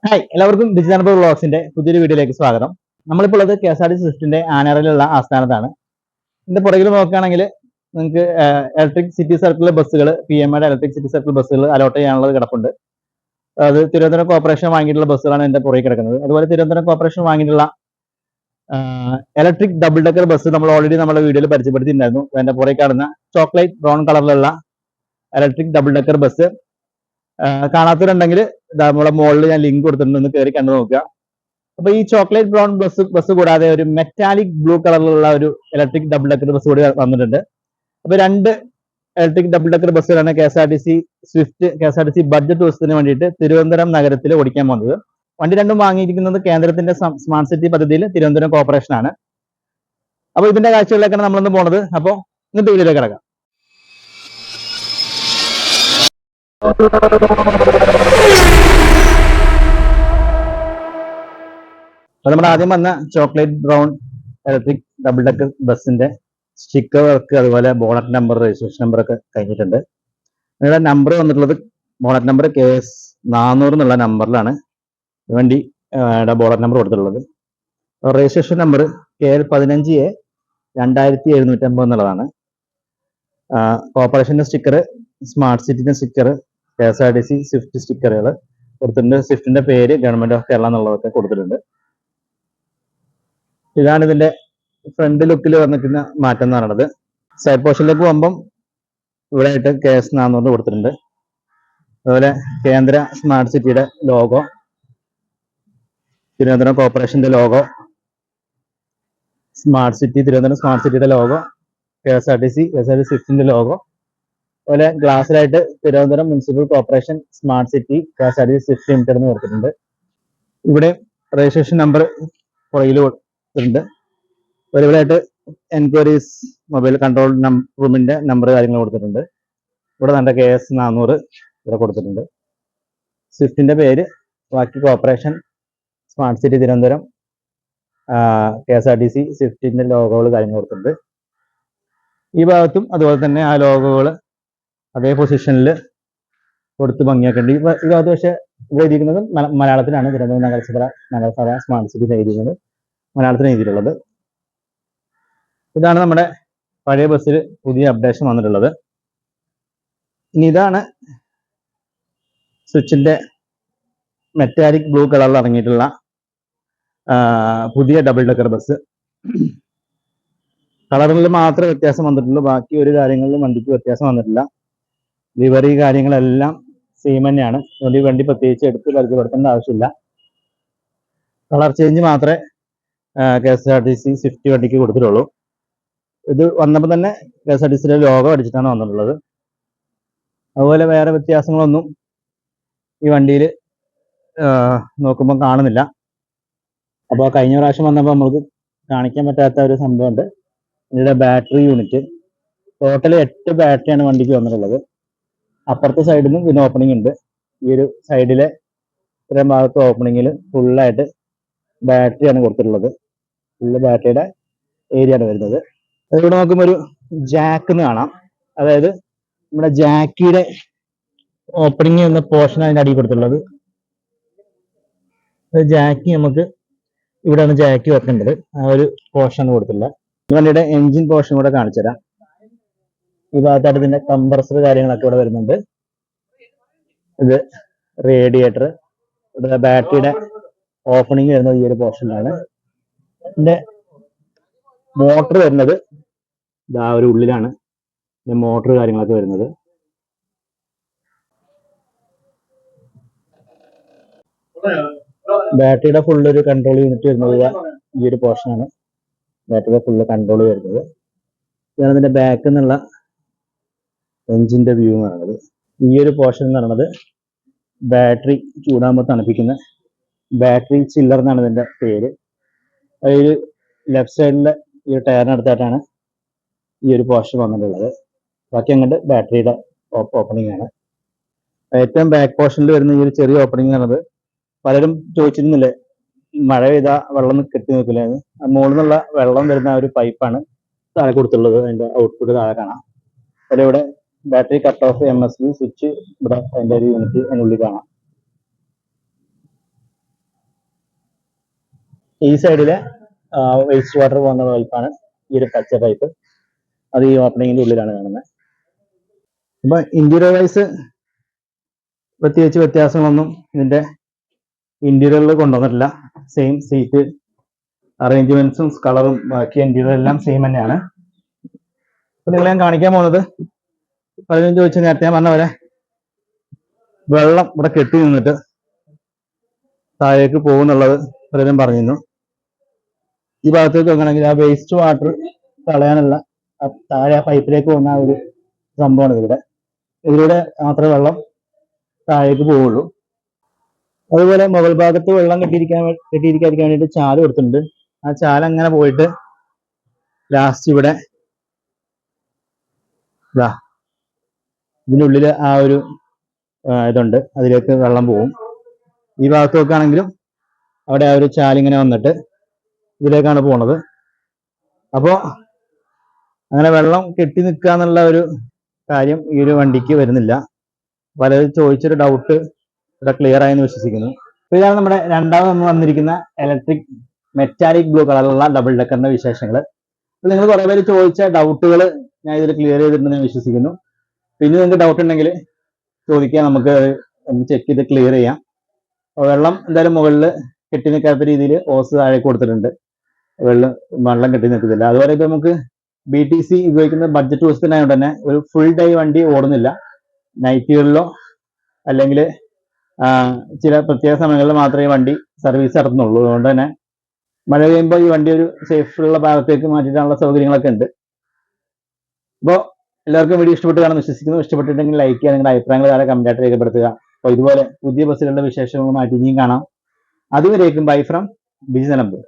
Hi, എല്ലാവർക്കും digital വ്ളോഗ്സിന്റെ പുതിയൊരു വീഡിയോയിലേക്ക് സ്വാഗതം. നമ്മളിപ്പോൾ ഉള്ളത് KSRTC സ്വിഫ്റ്റിന്റെ ആനാറിലുള്ള ആസ്ഥാനത്താണ്. ഇതിന്റെ പുറകിൽ നോക്കുകയാണെങ്കിൽ നിങ്ങൾക്ക് ഇലക്ട്രിക് സിറ്റി സർക്കിൾ ബസ്സുകൾ, PMയുടെ ഇലക്ട്രിക് സിറ്റി സർക്കിൾ ബസ്സുകൾ അലോട്ട് ചെയ്യാനുള്ളത് കിടപ്പുണ്ട്. അത് തിരുവനന്തപുരം കോർപ്പറേഷൻ വാങ്ങിയിട്ടുള്ള ബസ്സുകളാണ് എന്റെ പുറകിൽ കിടക്കുന്നത്. അതുപോലെ തിരുവനന്തപുരം കോർപ്പറേഷൻ വാങ്ങിയിട്ടുള്ള ഇലക്ട്രിക് ഡബിൾ ഡെക്കർ ബസ് നമ്മൾ ഓൾറെഡി നമ്മുടെ വീഡിയോയിൽ പരിചയപ്പെടുത്തിയിട്ടുണ്ടായിരുന്നു. എന്റെ പുറകിൽ കാണുന്ന ചോക്ലേറ്റ് ബ്രൗൺ കളറിലുള്ള ഇലക്ട്രിക് ഡബിൾ ഡെക്കർ ബസ് കാണാത്തവരുണ്ടെങ്കിൽ നമ്മളെ മുകളിൽ ഞാൻ ലിങ്ക് കൊടുത്തിട്ടുണ്ട്, ഒന്ന് കയറി കണ്ടു നോക്കുക. അപ്പൊ ഈ ചോക്ലേറ്റ് ബ്രൗൺ ബസ് കൂടാതെ ഒരു മെറ്റാലിക് ബ്ലൂ കളറിലുള്ള ഒരു ഇലക്ട്രിക് ഡബിൾ ഡെക്കർ ബസ് കൂടി വന്നിട്ടുണ്ട്. അപ്പൊ രണ്ട് ഇലക്ട്രിക് ഡബിൾ ഡെക്കർ ബസ്സുകളാണ് KSRTC സ്വിഫ്റ്റ് KSRTC ബഡ്ജറ്റ് ദിവസത്തിന് വേണ്ടിയിട്ട് തിരുവനന്തപുരം നഗരത്തിൽ ഓടിക്കാൻ പോകുന്നത്. വണ്ടി രണ്ടും വാങ്ങിയിരിക്കുന്നത് കേന്ദ്രത്തിന്റെ സ്മാർട്ട് സിറ്റി പദ്ധതിയിൽ തിരുവനന്തപുരം കോർപ്പറേഷൻ ആണ്. അപ്പൊ ഇതിന്റെ കാഴ്ചകളിലേക്കാണ് നമ്മളൊന്ന് പോണത്. അപ്പോൾ ഇന്നത്തെ വീഡിയോയിലേക്ക് കിടക്കാം. അപ്പൊ നമ്മൾ ആദ്യം വന്ന chocolate brown electric double decker ബസ്സിന്റെ സ്റ്റിക്കർ വർക്ക്, അതുപോലെ ബോണറ്റ് നമ്പർ, രജിസ്ട്രേഷൻ നമ്പർ ഒക്കെ കഴിഞ്ഞിട്ടുണ്ട്. നിങ്ങളുടെ നമ്പർ വന്നിട്ടുള്ളത് ബോണറ്റ് നമ്പർ KS 400 എന്നുള്ള നമ്പറിലാണ് വണ്ടി ബോണറ്റ് നമ്പർ കൊടുത്തിട്ടുള്ളത്. രജിസ്ട്രേഷൻ നമ്പർ KL 15A 2750 എന്നുള്ളതാണ്. കോർപ്പറേഷന്റെ സ്റ്റിക്കർ, സ്മാർട്ട് സിറ്റിന്റെ സ്റ്റിക്കർ, KSRTC സ്വിഫ്റ്റ് സ്റ്റിക്കറുകൾ കൊടുത്തിട്ടുണ്ട്. സ്വിഫ്റ്റിന്റെ പേര് ഗവൺമെന്റ് ഓഫ് കേരള എന്നുള്ളതൊക്കെ കൊടുത്തിട്ടുണ്ട്. ഇതാണ് ഇതിന്റെ ഫ്രണ്ട് ലുക്കിൽ വന്നിരിക്കുന്ന മാറ്റം എന്ന് പറയുന്നത്. സൈഡ് പോർഷനിലേക്ക് പോകുമ്പം ഇവിടെ ആയിട്ട് KS 400 കൊടുത്തിട്ടുണ്ട്. അതുപോലെ കേന്ദ്ര സ്മാർട്ട് സിറ്റിയുടെ ലോഗോ, തിരുവനന്തപുരം കോർപ്പറേഷന്റെ ലോഗോ, തിരുവനന്തപുരം സ്മാർട്ട് സിറ്റിയുടെ ലോഗോ, KSRTC സ്വിഫ്റ്റിന്റെ ലോഗോ, അതുപോലെ ഗ്ലാസ്സിലായിട്ട് Thiruvananthapuram municipal corporation smart city KSRTC Swift limited എന്ന് കൊടുത്തിട്ടുണ്ട്. ഇവിടെ രജിസ്ട്രേഷൻ നമ്പർ പുറകിൽ കൊടുത്തിട്ടുണ്ട്. ഇവിടെയായിട്ട് എൻക്വയറീസ് മൊബൈൽ കൺട്രോൾ റൂമിന്റെ നമ്പർ കാര്യങ്ങൾ കൊടുത്തിട്ടുണ്ട്. ഇവിടെ നല്ല KS 400 ഇവിടെ കൊടുത്തിട്ടുണ്ട്. സ്വിഫ്റ്റിന്റെ പേര്, ബാക്കി corporation, smart city Thiruvananthapuram, KSRTC സ്വിഫ്റ്റിന്റെ ലോഗോകൾ കാര്യങ്ങൾ കൊടുത്തിട്ടുണ്ട്. ഈ ഭാഗത്തും അതുപോലെ തന്നെ ആ ലോഗോകൾ അതേ പൊസിഷനിൽ കൊടുത്ത് ഭംഗിയാക്കേണ്ടി. ഈ ഭാഗത്ത് പക്ഷെ എഴുതിയിരിക്കുന്നത് മലയാളത്തിലാണ്. തിരുവനന്തപുരം നഗരസഭ സ്മാർട്ട് സിറ്റി എഴുതിയിരിക്കുന്നത് മലയാളത്തിൽ എഴുതിയിട്ടുള്ളത്. ഇതാണ് നമ്മുടെ പഴയ ബസ്സിൽ പുതിയ അപ്ഡേഷൻ വന്നിട്ടുള്ളത്. ഇനി ഇതാണ് സ്വിച്ചിന്റെ മെറ്റാലിക് ബ്ലൂ കളറിൽ ഇറങ്ങിയിട്ടുള്ള പുതിയ ഡബിൾ ഡെക്കർ ബസ്. കളറിൽ മാത്രമേ വ്യത്യാസം വന്നിട്ടുള്ളൂ, ബാക്കി ഒരു കാര്യങ്ങളിലും വണ്ടിക്ക് വ്യത്യാസം വന്നിട്ടില്ല. ലിവറി കാര്യങ്ങളെല്ലാം സെയിം തന്നെയാണ്. അതുകൊണ്ട് ഈ വണ്ടി പ്രത്യേകിച്ച് എടുത്ത് പരിചയപ്പെടുത്തേണ്ട ആവശ്യമില്ല. കളർ ചേഞ്ച് മാത്രമേ KSRTC സ്വിഫ്റ്റ് വണ്ടിക്ക് കൊടുത്തിട്ടുള്ളൂ. ഇത് വന്നപ്പോൾ തന്നെ KSRTCയുടെ ലോഗോ അടിച്ചിട്ടാണ് വന്നിട്ടുള്ളത്. അതുപോലെ വേറെ വ്യത്യാസങ്ങളൊന്നും ഈ വണ്ടിയിൽ നോക്കുമ്പോൾ കാണുന്നില്ല. അപ്പോൾ കഴിഞ്ഞ പ്രാവശ്യം വന്നപ്പോൾ നമുക്ക് കാണിക്കാൻ പറ്റാത്ത ഒരു സംഭവമുണ്ട്. ഇതിന്റെ ബാറ്ററി യൂണിറ്റ്, ടോട്ടൽ 8 ബാറ്ററിയാണ് വണ്ടിക്ക് വന്നിട്ടുള്ളത്. അപ്പുറത്തെ സൈഡിൽ നിന്നും ഇതിന് ഓപ്പണിംഗ് ഉണ്ട്. ഈ ഒരു സൈഡിലെ ഇത്രയും ഭാഗത്ത് ഓപ്പണിങ്ങിൽ ഫുള്ളായിട്ട് ബാറ്ററിയാണ് കൊടുത്തിട്ടുള്ളത്. ഫുള്ള് ബാറ്ററിയുടെ ഏരിയ ആണ് വരുന്നത്. ഇവിടെ നോക്കുമ്പോൾ ഒരു ജാക്ക് എന്ന് കാണാം. അതായത് നമ്മുടെ ജാക്കിയുടെ ഓപ്പണിംഗ് എന്ന പോർഷൻ അതിന്റെ അടിയിൽ കൊടുത്തിട്ടുള്ളത്. ജാക്കി നമുക്ക് ഇവിടെയാണ് ജാക്കി വെക്കേണ്ടത്. ആ ഒരു പോർഷൻ കൊടുത്തിട്ടുള്ളത്. വണ്ടിയുടെ എഞ്ചിൻ പോർഷൻ കൂടെ കാണിച്ചു തരാം. ഈ ഭാഗത്തായിട്ട് ഇതിന്റെ കംപ്രസർ കാര്യങ്ങളൊക്കെ ഇവിടെ വരുന്നുണ്ട്. ഇത് റേഡിയേറ്റർ, ഇവിടെ ബാറ്ററിയുടെ ഓപ്പണിംഗ് വരുന്നത് ഈ ഒരു പോർഷനിലാണ്. ഇതിന്റെ മോട്ടർ വരുന്നത് ഇതാ ഒരു ഉള്ളിലാണ് മോട്ടർ കാര്യങ്ങളൊക്കെ വരുന്നത്. ബാറ്ററിയുടെ ഫുള്ള് ഒരു കൺട്രോൾ യൂണിറ്റ് വരുന്നത് ഈ ഒരു പോർഷനാണ്. ബാറ്ററിയുടെ ഫുള്ള് കൺട്രോൾ വരുന്നത് ഇതാണ്. ഇതിന്റെ ബാക്കിൽ നിന്നുള്ള എഞ്ചിന്റെ വ്യൂ എന്ന് പറയുന്നത്. ഈ ഒരു പോർഷൻ എന്ന് പറയുന്നത് ബാറ്ററി ചൂടാകുമ്പോൾ തണുപ്പിക്കുന്ന ബാറ്ററി ചില്ലർ എന്നാണ് ഇതിന്റെ പേര്. അതൊരു ലെഫ്റ്റ് സൈഡിലെ ഈ ഒരു ടയറിനടുത്തായിട്ടാണ് ഈ ഒരു പോർഷൻ വന്നിട്ടുള്ളത്. ബാക്കി അങ്ങോട്ട് ബാറ്ററിയുടെ ഓപ്പണിംഗ് ആണ്. ഏറ്റവും ബാക്ക് പോർഷനിൽ വരുന്ന ഈ ഒരു ചെറിയ ഓപ്പണിംഗ് എന്ന് പറയുന്നത് പലരും ചോദിച്ചിരുന്നില്ലേ, മഴ പെയ്താൽ വെള്ളം കെട്ടി നിൽക്കില്ലേ? മുകളിൽ നിന്നുള്ള വെള്ളം വരുന്ന ആ ഒരു പൈപ്പാണ് താഴെ കൊടുത്തുള്ളത്. അതിന്റെ ഔട്ട്പുട്ട് താഴെ കാണാം. ഇവിടെ battery cut off MSB switch ഇവിടെ അതിന്റെ ഒരു യൂണിറ്റ് അതിനുള്ളിൽ കാണാം. ഈ സൈഡിലെ വേസ്റ്റ് വാട്ടർ പോകുന്ന പൈപ്പാണ് ഈ ഒരു പച്ച പൈപ്പ്. അത് ഈ ഓപ്പണിങ്ങിന്റെ ഉള്ളിലാണ് കാണുന്നത്. അപ്പൊ ഇന്റീരിയർ വൈസ് പ്രത്യേകിച്ച് വ്യത്യാസങ്ങളൊന്നും ഇതിന്റെ ഇന്റീരിയറിൽ കൊണ്ടുവന്നിട്ടില്ല. സെയിം സീറ്റ് അറേഞ്ച്മെന്റ്സും കളറും ബാക്കി ഇന്റീരിയർ എല്ലാം സെയിം തന്നെയാണ്. അപ്പൊ നിങ്ങളെ ഞാൻ കാണിക്കാൻ പോകുന്നത് പലരും ചോദിച്ചു, നേരത്തെ ഞാൻ പറഞ്ഞ പോലെ വെള്ളം ഇവിടെ കെട്ടി നിന്നിട്ട് താഴേക്ക് പോകുന്നുള്ളത് പലരും പറഞ്ഞിരുന്നു. ഈ ഭാഗത്തേക്ക് നോക്കുകയാണെങ്കിൽ ആ വേസ്റ്റ് വാട്ടർ കളയാനുള്ള താഴെ ആ പൈപ്പിലേക്ക് പോകുന്ന ആ ഒരു സംഭവമാണ് ഇതിലൂടെ മാത്രമേ വെള്ളം താഴേക്ക് പോവുള്ളൂ. അതുപോലെ മുകൾ ഭാഗത്ത് വെള്ളം കെട്ടിയിരിക്കാതിരിക്കാൻ വേണ്ടിയിട്ട് ചാല് കൊടുത്തിട്ടുണ്ട്. ആ ചാല അങ്ങനെ പോയിട്ട് ലാസ്റ്റ് ഇവിടെ ഇതിനുള്ളിൽ ആ ഒരു ഇതുണ്ട്, അതിലേക്ക് വെള്ളം പോവും. ഈ ഭാഗത്ത് നോക്കുകയാണെങ്കിലും അവിടെ ആ ഒരു ചാലിങ്ങനെ വന്നിട്ട് ഇതിലേക്കാണ് പോണത്. അപ്പോ അങ്ങനെ വെള്ളം കെട്ടി നിൽക്കുക എന്നുള്ള ഒരു കാര്യം ഈ ഒരു വണ്ടിക്ക് വരുന്നില്ല. പലരും ചോദിച്ചൊരു ഡൗട്ട് ഇവിടെ ക്ലിയർ ആയെന്ന് വിശ്വസിക്കുന്നു. അപ്പൊ ഇതാണ് നമ്മുടെ രണ്ടാമത് വന്നിരിക്കുന്ന ഇലക്ട്രിക് മെറ്റാലിക് ബ്ലൂ കളറുള്ള ഡബിൾ ഡെക്കറിന്റെ വിശേഷങ്ങൾ. അപ്പൊ നിങ്ങൾ കുറെ പേര് ചോദിച്ച ഡൗട്ടുകൾ ഞാൻ ഇതിൽ ക്ലിയർ ചെയ്തിട്ടുണ്ടെന്ന് വിശ്വസിക്കുന്നു. പിന്നെ നിങ്ങൾക്ക് ഡൗട്ട് ഉണ്ടെങ്കിൽ ചോദിക്കാൻ, നമുക്ക് ഒന്ന് ചെക്ക് ചെയ്ത് ക്ലിയർ ചെയ്യാം. വെള്ളം എന്തായാലും മുകളിൽ കെട്ടി നിൽക്കാത്ത രീതിയിൽ ഓസ് താഴേക്ക് കൊടുത്തിട്ടുണ്ട്. വെള്ളം കെട്ടി നിൽക്കുന്നില്ല. അതുപോലെ ഇപ്പൊ നമുക്ക് BTC ഉപയോഗിക്കുന്ന ബഡ്ജറ്റ് ദിവസത്തിനായതുകൊണ്ട് തന്നെ ഒരു ഫുൾ ഡേ വണ്ടി ഓടുന്നില്ല. നൈറ്റുകളിലോ അല്ലെങ്കിൽ ചില പ്രത്യേക സമയങ്ങളിൽ മാത്രമേ ഈ വണ്ടി സർവീസ് നടത്തുന്നുള്ളൂ. അതുകൊണ്ട് തന്നെ മഴ പെയ്യുമ്പോൾ ഈ വണ്ടി ഒരു സേഫുള്ള ഭാഗത്തേക്ക് മാറ്റിയിട്ടാനുള്ള സൗകര്യങ്ങളൊക്കെ ഉണ്ട്. അപ്പോൾ എല്ലാവർക്കും വീഡിയോ ഇഷ്ടപ്പെട്ട് കാണുമെന്ന് വിശ്വസിക്കുന്നു. ഇഷ്ടപ്പെട്ടിട്ടുണ്ടെങ്കിൽ ലൈക്ക് ചെയ്യുക, നിങ്ങളുടെ അഭിപ്രായങ്ങൾ താഴെ കമന്റായിട്ട് രേഖപ്പെടുത്തുക. അപ്പോൾ ഇതുപോലെ പുതിയ ബസ്സുകളുടെ വിശേഷങ്ങളുമായിട്ട് ഇനിയും കാണാം. അതുവരേക്കും ബൈ ഫ്രം ബിജി നിലമ്പൂർ.